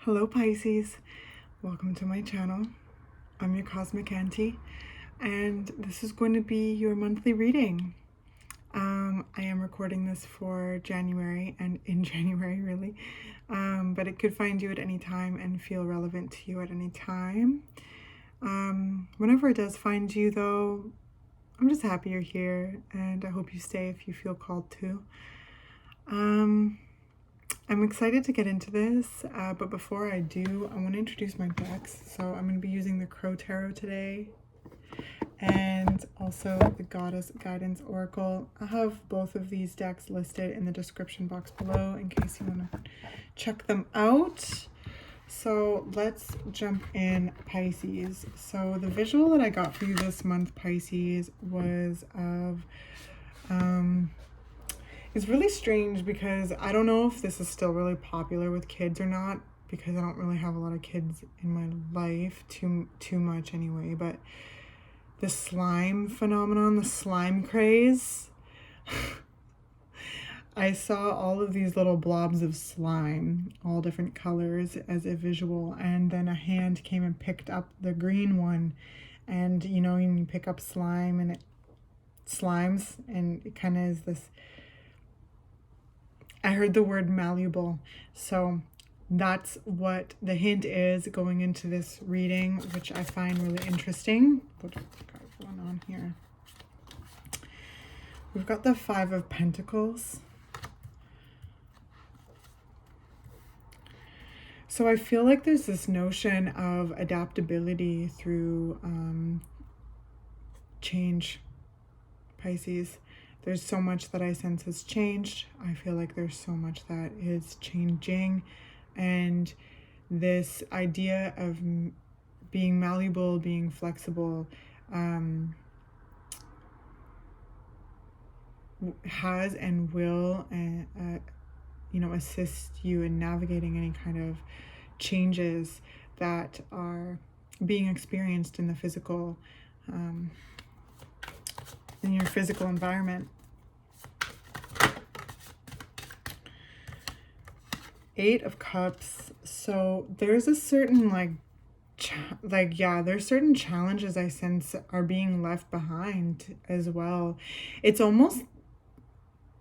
Hello Pisces, welcome to my channel. I'm your Cosmic Auntie, and this is going to be your monthly reading. I am recording this for January and in January really, but it could find you at any time and feel relevant to you at any time. Whenever it does find you though, I'm just happy you're here and I hope you stay if you feel called to. I'm excited to get into this, but before I do, I want to introduce my decks. So I'm going to be using the Crow Tarot today and also the Goddess Guidance Oracle. I have both of these decks listed in the description box below in case you want to check them out. So let's jump in, Pisces. So the visual that I got for you this month, Pisces, was of it's really strange because I don't know if this is still really popular with kids or not, because I don't really have a lot of kids in my life, too much anyway, but the slime phenomenon, the slime craze. I saw all of these little blobs of slime, all different colors as a visual, and then a hand came and picked up the green one, and you know, you pick up slime and it slimes, and it kind of is this, I heard the word malleable, so that's what the hint is going into this reading, which I find really interesting. What have we got going on here? We've got the Five of Pentacles. So I feel like there's this notion of adaptability through change, Pisces. There's so much that I sense has changed. I feel like there's so much that is changing. And this idea of being malleable, being flexible, has and will, you know, assist you in navigating any kind of changes that are being experienced in the physical, in your physical environment. Eight of Cups. So there's a certain there's certain challenges I sense are being left behind as well. It's almost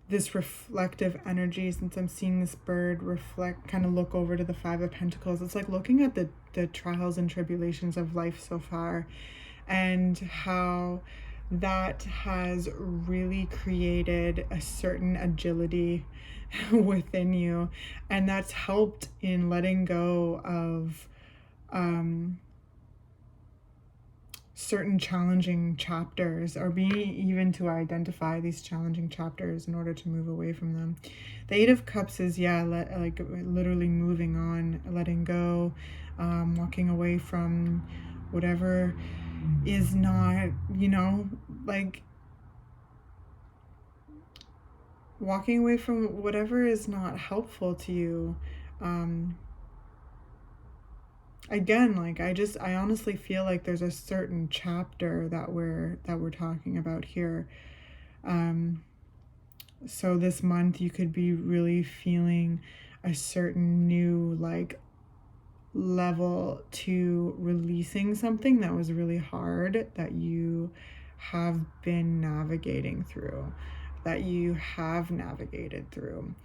this reflective energy, since I'm seeing this bird reflect, kind of look over to the Five of Pentacles. It's like looking at the trials and tribulations of life so far, and how that has really created a certain agility within you, and that's helped in letting go of certain challenging chapters, or being even to identify these challenging chapters in order to move away from them. The Eight of Cups is, yeah, like literally moving on, letting go, walking away from whatever is not, you know, like walking away from whatever is not helpful to you. Again, like I honestly feel like there's a certain chapter that we're talking about here. So this month you could be really feeling a certain new like level to releasing something that was really hard, that you have been navigating through, that you have navigated through.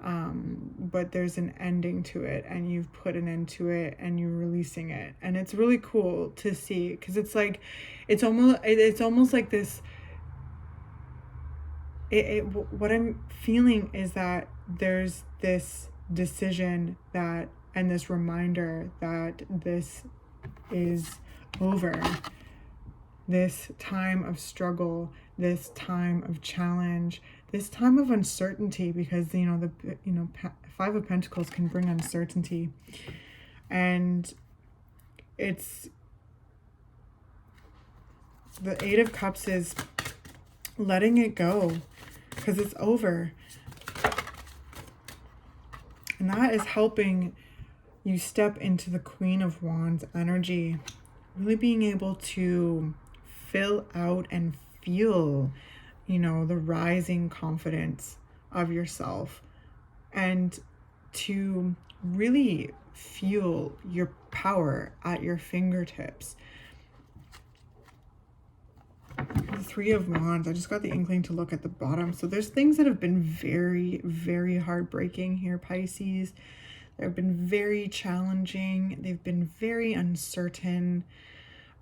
But there's an ending to it, and you've put an end to it, and you're releasing it, and it's really cool to see, because it's like it's almost like this. What I'm feeling is that there's this decision that, and this reminder that this is over. This time of struggle, this time of challenge, this time of uncertainty, because Five of Pentacles can bring uncertainty, and it's the Eight of Cups is letting it go, because it's over, and that is helping you step into the Queen of Wands energy, really being able to fill out and feel, you know, the rising confidence of yourself, and to really feel your power at your fingertips. The Three of Wands, I just got the inkling to look at the bottom. So there's things that have been very, very heartbreaking here, Pisces. They've been very challenging. They've been very uncertain.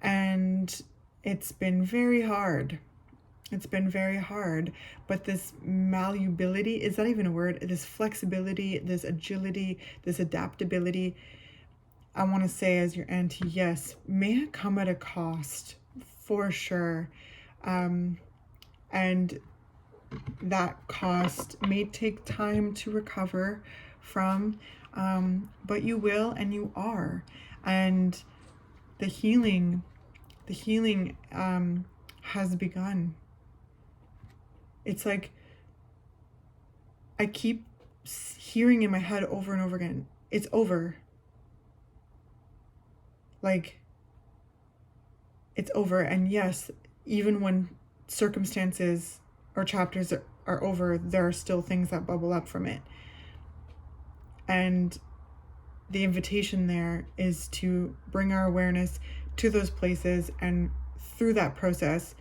And it's been very hard. It's been very hard. But this malleability, is that even a word? This flexibility, this agility, this adaptability, I want to say as your auntie, yes, may come at a cost, for sure. And that cost may take time to recover from, but you will, and you are. And the healing has begun. It's like I keep hearing in my head over and over again, it's over. Like, it's over. And yes, even when circumstances or chapters are over, there are still things that bubble up from it. And the invitation there is to bring our awareness to those places, and through that process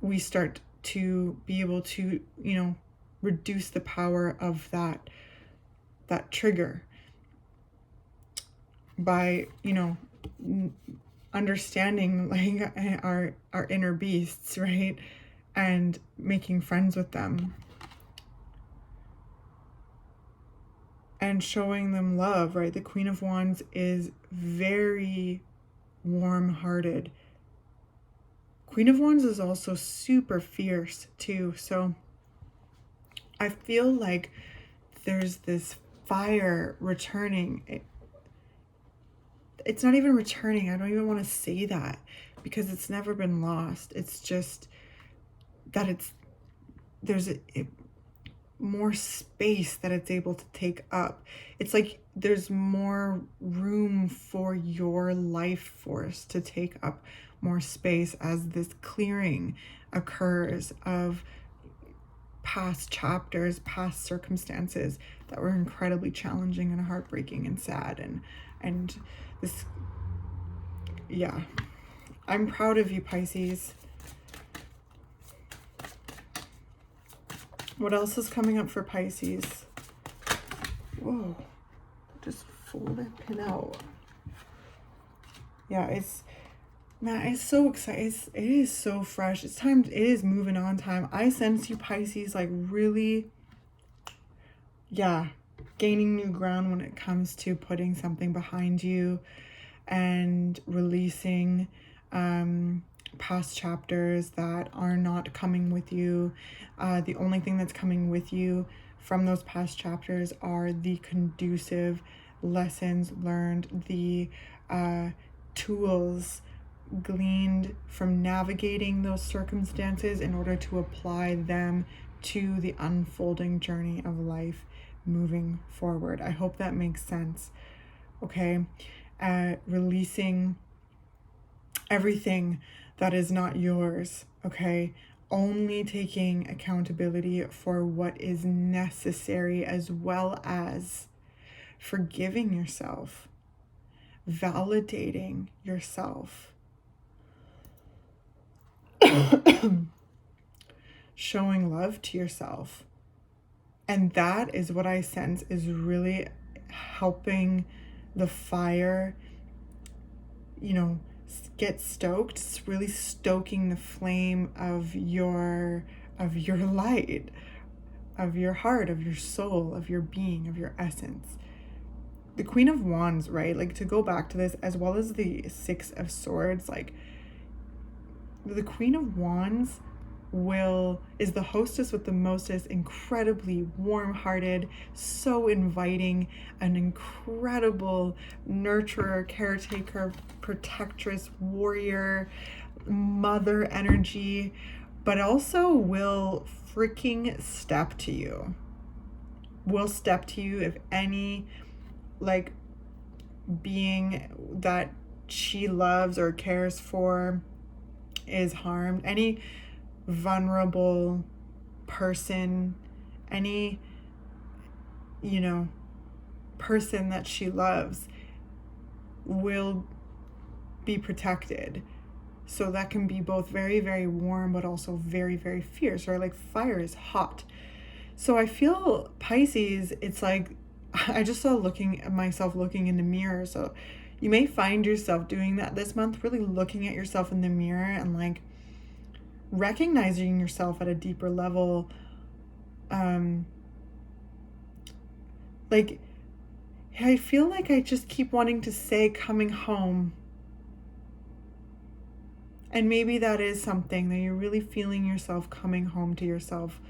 we start to be able to, you know, reduce the power of that trigger by, you know, understanding like our inner beasts, right? And making friends with them and showing them love, right? The Queen of Wands is very warm-hearted. Queen of Wands is also super fierce too. So I feel like there's this fire returning. It's not even returning. I don't even want to say that because it's never been lost. It's just that there's more space that it's able to take up. It's like there's more room for your life force to take up more space as this clearing occurs of past chapters, past circumstances that were incredibly challenging and heartbreaking and sad, and this, yeah. I'm proud of you, Pisces. What else is coming up for Pisces? Whoa, just fold that pin out. Yeah, it's so exciting. It is so fresh. It's time. It is moving on time. I sense you, Pisces, like really, yeah, gaining new ground when it comes to putting something behind you and releasing past chapters that are not coming with you. The only thing that's coming with you from those past chapters are the conducive lessons learned, the tools gleaned from navigating those circumstances in order to apply them to the unfolding journey of life moving forward. I hope that makes sense. Okay. Releasing everything that is not yours. Okay. Only taking accountability for what is necessary, as well as forgiving yourself, validating yourself, showing love to yourself. And that is what I sense is really helping the fire, you know, get stoked. It's really stoking the flame of your light, of your heart, of your soul, of your being, of your essence. The Queen of Wands, right? Like, to go back to this, as well as the Six of Swords, like the Queen of Wands is the hostess with the mostest, incredibly warm-hearted, so inviting, an incredible nurturer, caretaker, protectress, warrior, mother energy, but also will freaking step to you. Will step to you if any, like, being that she loves or cares for is harmed. Any vulnerable person, any, you know, person that she loves will be protected. So that can be both very, very warm, but also very, very fierce, or like fire is hot. So I feel Pisces, it's like, I just saw myself looking in the mirror. So you may find yourself doing that this month, really looking at yourself in the mirror and like recognizing yourself at a deeper level. Like, I feel like I just keep wanting to say coming home. And maybe that is something that you're really feeling yourself coming home to yourself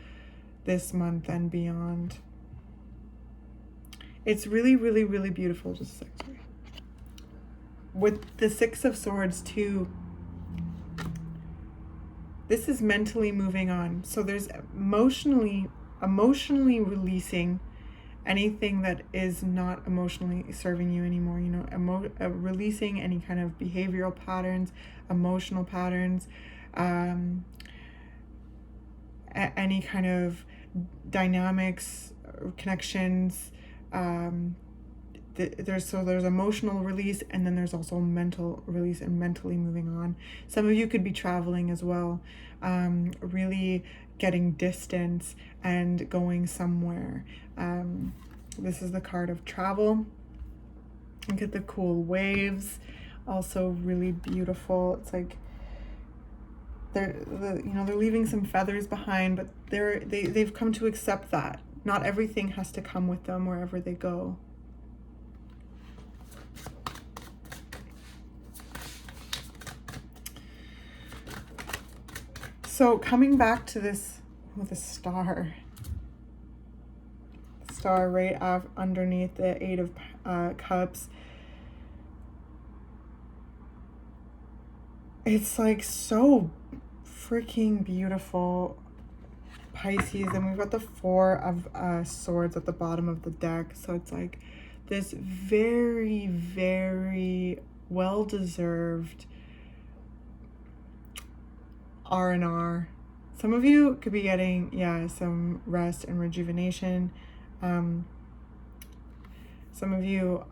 this month and beyond. It's really, really, really beautiful. Just a sec, sorry. With the Six of Swords too, this is mentally moving on. So there's emotionally releasing anything that is not emotionally serving you anymore. You know, releasing any kind of behavioral patterns, emotional patterns, any kind of dynamics, connections. There's emotional release, and then there's also mental release and mentally moving on. Some of you could be traveling as well, really getting distance and going somewhere. This is the card of travel. Look at the cool waves, also really beautiful. It's like they're leaving some feathers behind, but they've come to accept that not everything has to come with them wherever they go. So coming back to this with a star right underneath the Eight of Cups, it's like so freaking beautiful, Pisces. And we've got the Four of Swords at the bottom of the deck. So it's like this very, very well-deserved R&R. Some of you could be getting, some rest and rejuvenation. Some of you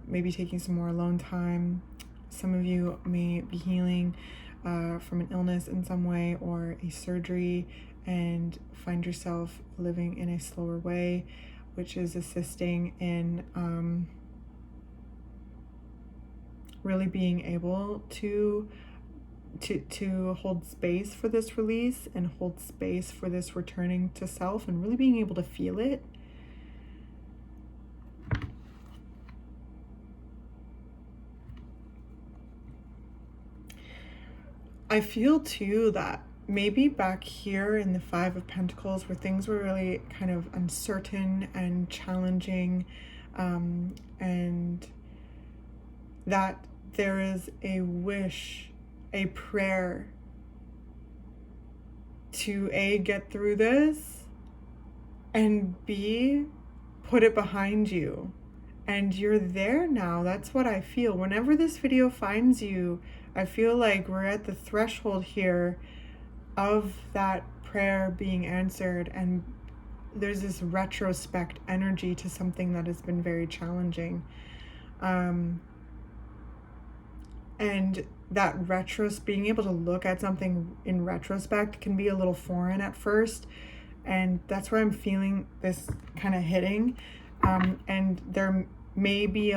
may be taking some more alone time. Some of you may be healing from an illness in some way or a surgery and find yourself living in a slower way, which is assisting in really being able to hold space for this release and hold space for this returning to self and really being able to feel it. I feel too that maybe back here in the Five of Pentacles, where things were really kind of uncertain and challenging, and that there is a wish, a prayer to A, get through this, and B, put it behind you. And you're there now. That's what I feel. Whenever this video finds you, I feel like we're at the threshold here of that prayer being answered, and there's this retrospect energy to something that has been very challenging. And that being able to look at something in retrospect can be a little foreign at first, and that's where I'm feeling this kind of hitting. And there may be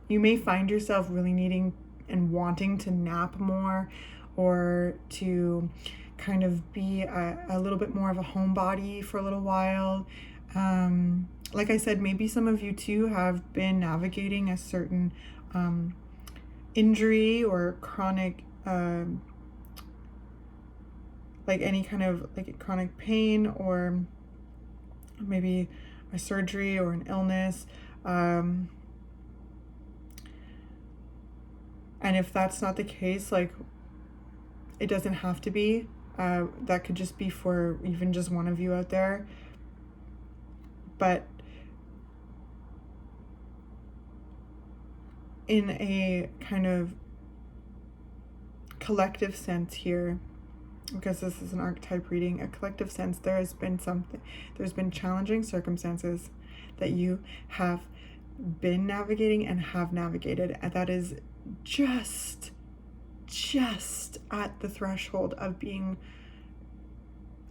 you may find yourself really needing and wanting to nap more, or to kind of be a little bit more of a homebody for a little while. Like I said, maybe some of you too have been navigating a certain injury or chronic, like any kind of like chronic pain, or maybe a surgery or an illness. And if that's not the case, like, it doesn't have to be. That could just be for even just one of you out there. But in a kind of collective sense here, because this is an archetype reading, a collective sense, there's been challenging circumstances that you have been navigating and have navigated, and that is just at the threshold of being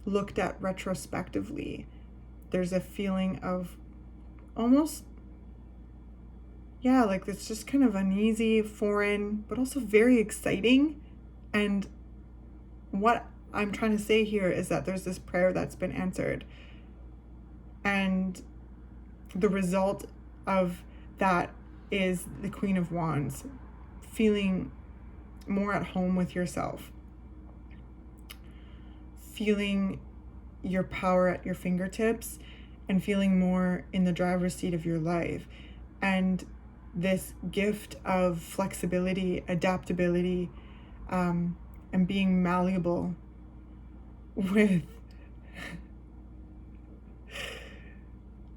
looked at retrospectively. There's a feeling of almost, yeah, like it's just kind of uneasy, foreign, but also very exciting. And what I'm trying to say here is that there's this prayer that's been answered. And the result of that is the Queen of Wands, feeling more at home with yourself, feeling your power at your fingertips, and feeling more in the driver's seat of your life. And this gift of flexibility, adaptability, and being malleable with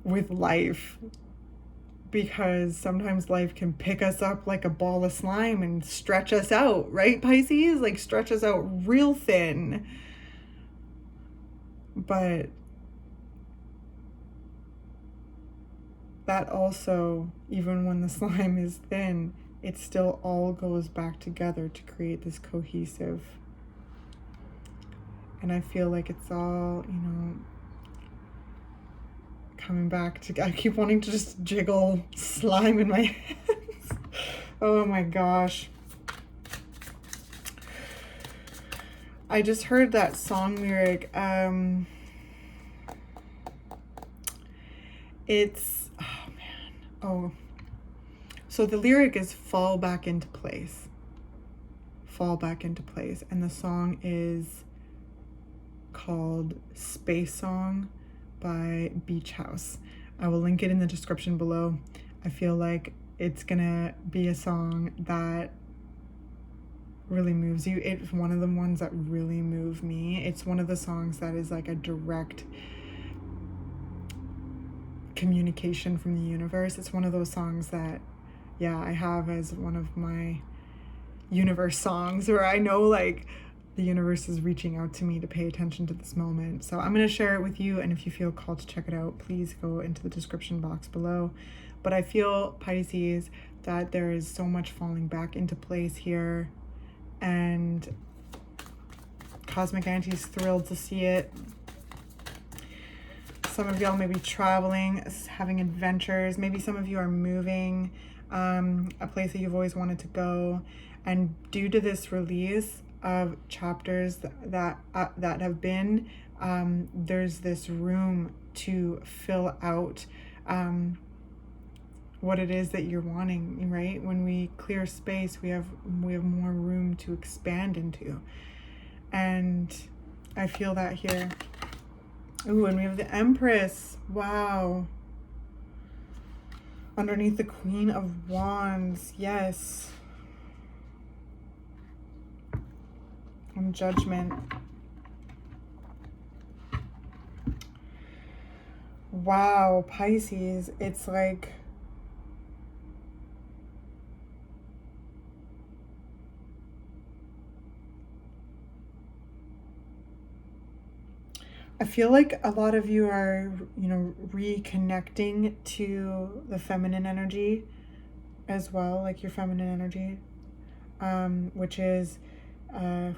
life, because sometimes life can pick us up like a ball of slime and stretch us out, right, Pisces? Like stretch us out real thin. But that also, even when the slime is thin, it still all goes back together to create this cohesive. And I feel like it's all, you know, coming back to, I keep wanting to just jiggle slime in my hands. Oh my gosh. I just heard that song lyric. It's, oh man. Oh. So the lyric is fall back into place. Fall back into place. And the song is called Space Song by Beach House. I will link it in the description below. I feel like it's gonna be a song that really moves you. It's one of the ones that really move me. It's one of the songs that is like a direct communication from the universe. It's one of those songs that, yeah, I have as one of my universe songs, where I know like the universe is reaching out to me to pay attention to this moment. So I'm going to share it with you, and if you feel called to check it out, please go into the description box below. But I feel, Pisces, that there is so much falling back into place here, and Cosmic Auntie's thrilled to see it. Some of y'all may be traveling, having adventures. Maybe some of you are moving, a place that you've always wanted to go. And due to this release of chapters that have been, there's this room to fill out what it is that you're wanting, right? When we clear space, we have more room to expand into. And I feel that here. Ooh, and we have the Empress. Wow. Underneath the Queen of Wands. Yes. And Judgment. Wow, Pisces. It's like, I feel like a lot of you are, you know, reconnecting to the feminine energy as well, like your feminine energy, which is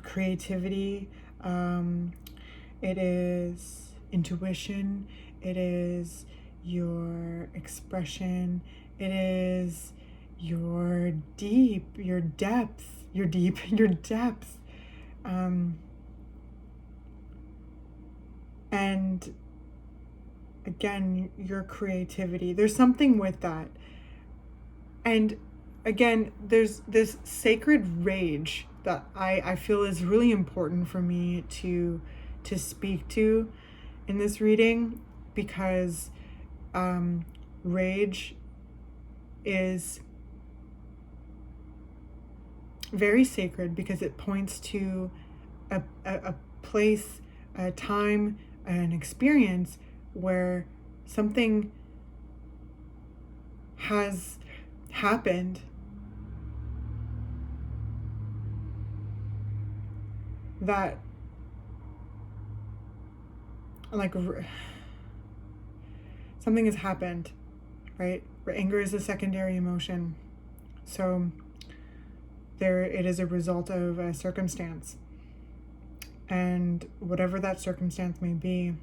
creativity. It is intuition. It is your expression. It is your depth. And again, your creativity. There's something with that. And again, there's this sacred rage that I feel is really important for me to speak to in this reading, because rage is very sacred, because it points to a place, a time, an experience where something has happened that, like, something has happened, right? Anger is a secondary emotion. So it is a result of a circumstance. And whatever that circumstance may be,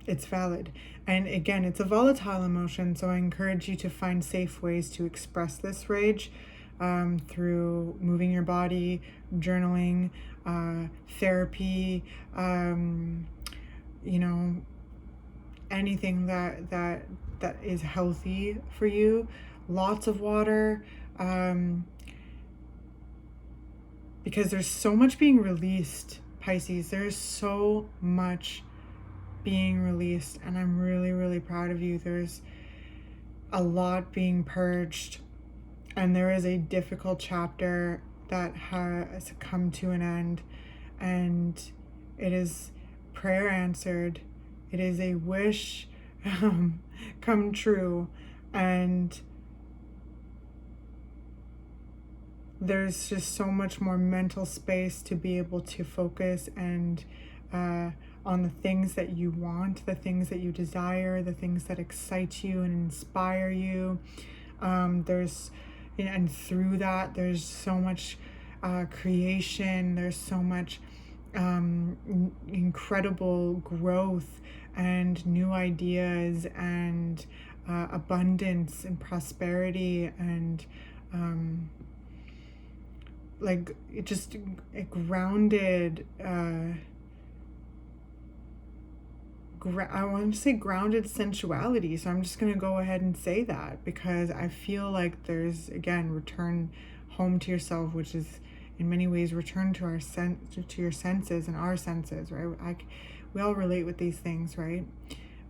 it's valid. And again, it's a volatile emotion, so I encourage you to find safe ways to express this rage, through moving your body, journaling, therapy, anything that is healthy for you. Lots of water, because there's so much being released, Pisces. There's so much being released, and I'm really, really proud of you. There's a lot being purged, and there is a difficult chapter that has come to an end, and it is prayer answered. It is a wish come true, and there's just so much more mental space to be able to focus and on the things that you want, the things that you desire, the things that excite you and inspire you. And through that, there's so much creation. There's so much incredible growth and new ideas and abundance and prosperity and just a grounded, I want to say grounded sensuality. So I'm just going to go ahead and say that, because I feel like there's, again, return home to yourself, which is in many ways return to to your senses and our senses, right? We all relate with these things, right?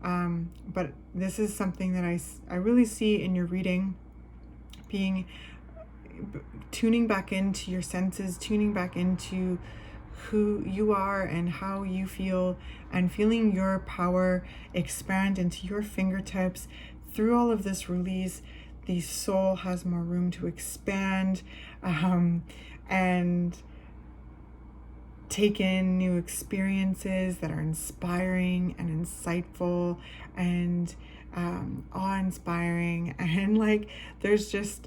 But this is something that I really see in your reading, tuning back into your senses, tuning back into who you are and how you feel, and feeling your power expand into your fingertips. Through all of this release, the soul has more room to expand, and take in new experiences that are inspiring and insightful and awe-inspiring. And there's just,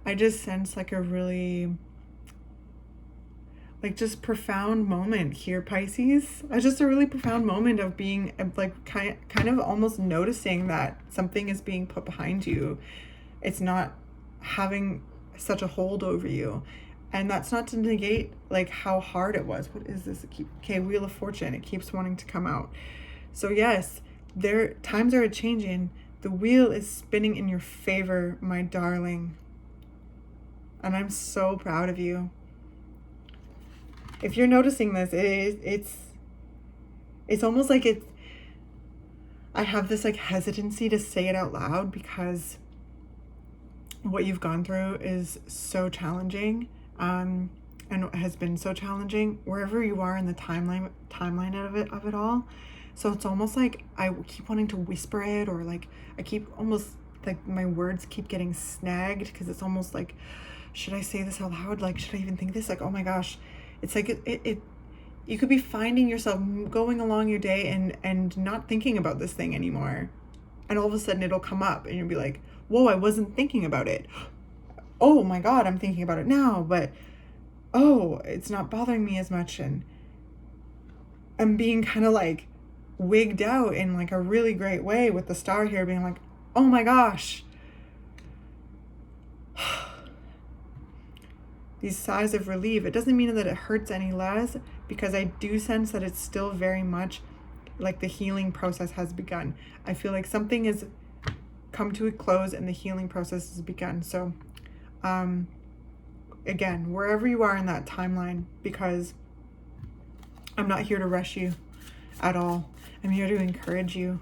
I just sense a really just profound moment here, Pisces. Just a really profound moment of being kind of almost noticing that something is being put behind you. It's not having such a hold over you. And that's not to negate how hard it was. What is this? Wheel of Fortune. It keeps wanting to come out. So yes, times are changing. The wheel is spinning in your favor, my darling. And I'm so proud of you. If you're noticing this, it's almost like I have this hesitancy to say it out loud, because what you've gone through is so challenging, and has been so challenging wherever you are in the timeline of it all. So it's almost like I keep wanting to whisper it, or I keep almost my words keep getting snagged, because it's almost like, should I say this out loud? Should I even think this? Oh my gosh. It's you could be finding yourself going along your day and not thinking about this thing anymore. And all of a sudden it'll come up and you'll be like, whoa, I wasn't thinking about it. Oh my God, I'm thinking about it now, but oh, it's not bothering me as much. And I'm being kind of wigged out in a really great way, with the star here being oh my gosh. These sighs of relief. It doesn't mean that it hurts any less, because I do sense that it's still very much the healing process has begun. I feel like something has come to a close and the healing process has begun. So again, wherever you are in that timeline, because I'm not here to rush you at all. I'm here to encourage you.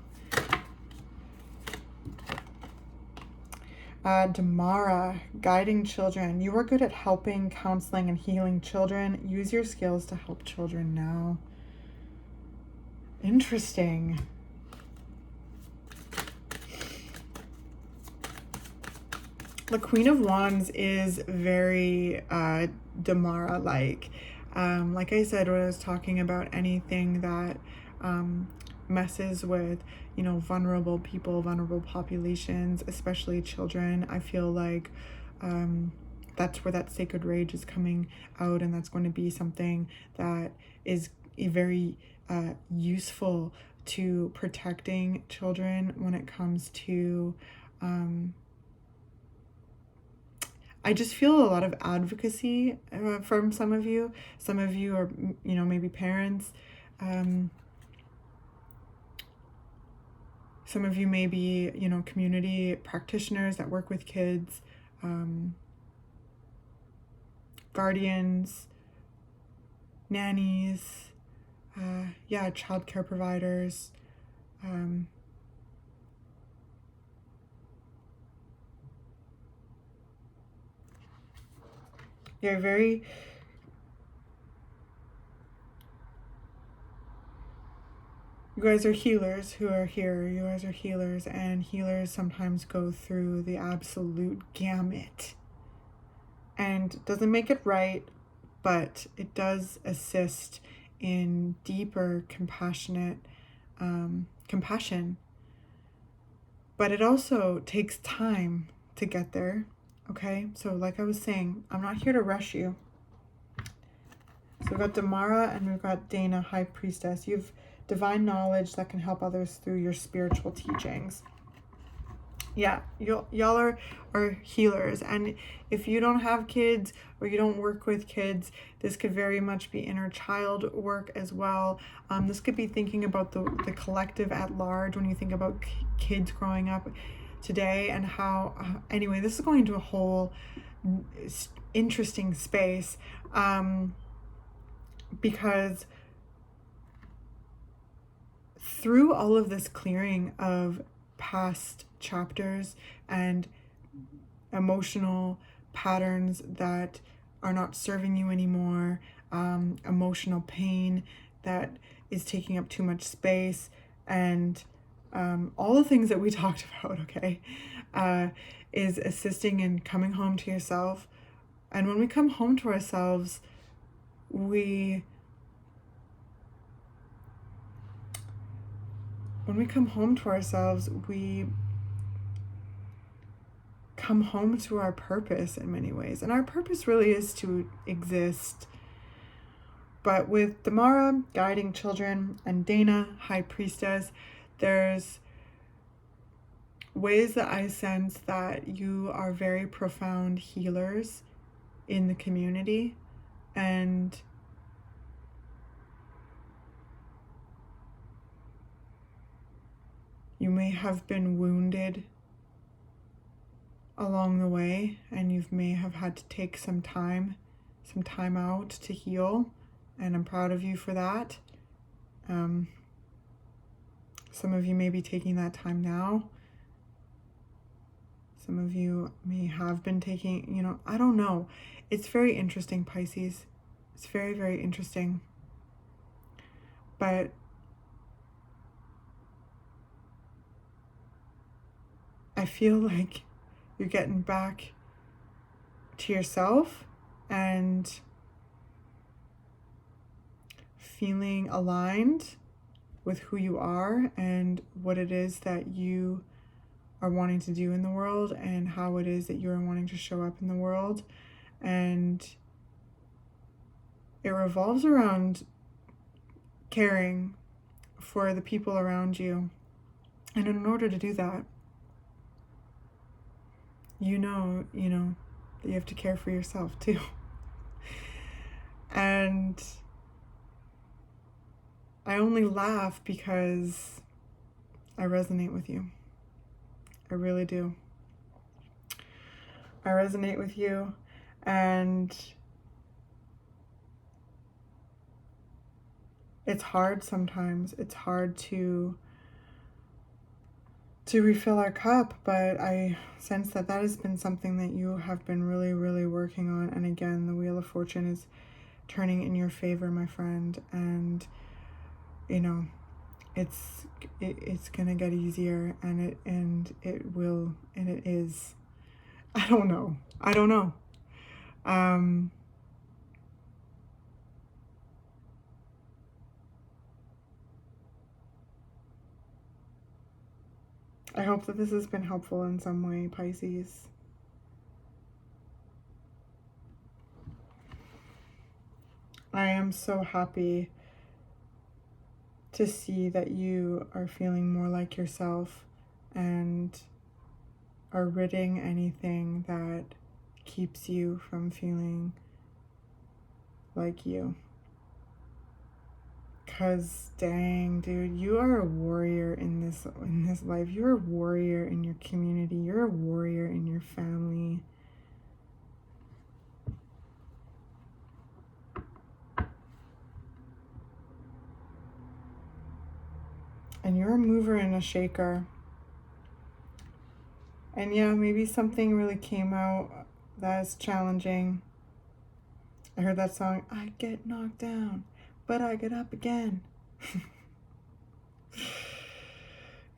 Damara, guiding children. You are good at helping, counseling, and healing children. Use your skills to help children now. Interesting. The Queen of Wands is very Damara-like. Like I said, when I was talking about anything that messes with, you know, vulnerable people, vulnerable populations, especially children. I feel like that's where that sacred rage is coming out, and that's going to be something that is very useful to protecting children when it comes to I just feel a lot of advocacy from some of you. Some of you are, you know, maybe parents. Some of you may be, you know, community practitioners that work with kids, guardians, nannies, childcare providers. You're very You guys are healers who are here. You guys are healers, and healers sometimes go through the absolute gamut. And doesn't make it right, but it does assist in deeper compassion. But it also takes time to get there, okay? So like I was saying, I'm not here to rush you. So we've got Damara and we've got Dana, High Priestess. You've divine knowledge that can help others through your spiritual teachings. Yeah, y'all are healers, and if you don't have kids or you don't work with kids, this could very much be inner child work as well. This could be thinking about the collective at large when you think about kids growing up today, and how anyway, this is going into a whole interesting space, because through all of this clearing of past chapters and emotional patterns that are not serving you anymore, emotional pain that is taking up too much space, and all the things that we talked about, okay, is assisting in coming home to yourself. And when we come home to ourselves, we come home to our purpose in many ways. And our purpose really is to exist. But with Damara guiding children and Dana, High Priestess, there's ways that I sense that you are very profound healers in the community. And you may have been wounded along the way, and you may have had to take some time out to heal, and I'm proud of you for that. Some of you may be taking that time now. Some of you may have been taking, you know, I don't know. It's very interesting, Pisces. It's very, very interesting. But I feel like you're getting back to yourself and feeling aligned with who you are and what it is that you are wanting to do in the world, and how it is that you're wanting to show up in the world. And it revolves around caring for the people around you. And in order to do that, you know that you have to care for yourself too. And I only laugh because I resonate with you. I really do. I resonate with you, and it's hard sometimes. It's hard to refill our cup, but I sense that has been something that you have been really, really working on. And again, the Wheel of Fortune is turning in your favor, my friend, and you know, it's gonna get easier, and it will, and it is. I don't know. I hope that this has been helpful in some way, Pisces. I am so happy to see that you are feeling more like yourself and are ridding anything that keeps you from feeling like you. Cause dang, dude, you are a warrior in this life. You're a warrior in your community. You're a warrior in your family. And you're a mover and a shaker. And yeah, maybe something really came out that's challenging. I heard that song, I get knocked down, but I get up again.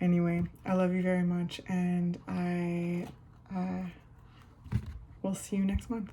Anyway, I love you very much, and I will see you next month.